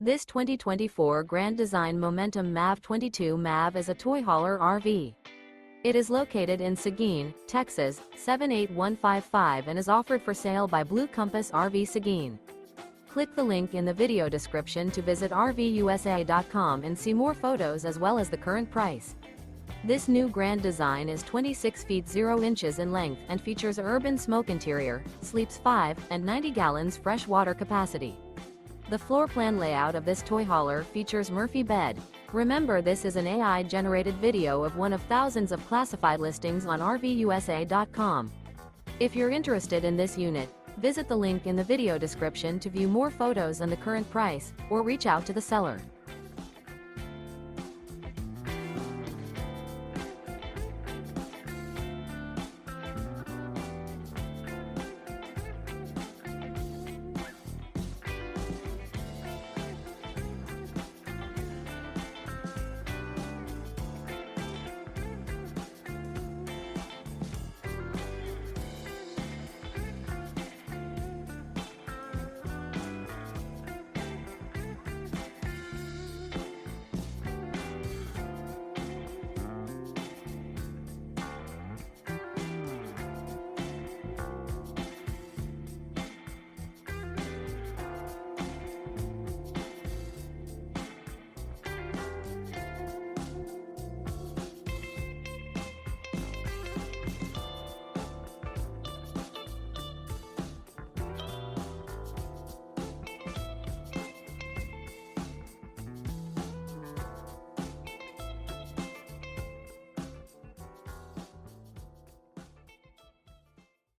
This 2024 Grand Design Momentum MAV 22 MAV is a toy hauler RV. It is located in Seguin, Texas, 78155 and is offered for sale by Blue Compass RV Seguin. Click the link in the video description to visit RVUSA.com and see more photos as well as the current price. This new Grand Design is 26 feet 0 inches in length and features urban smoke interior, sleeps 5 and 90 gallons fresh water capacity. The floor plan layout of this toy hauler features Murphy bed. Remember, this is an AI-generated video of one of thousands of classified listings on RVUSA.com. If you're interested in this unit, visit the link in the video description to view more photos and the current price, or reach out to the seller.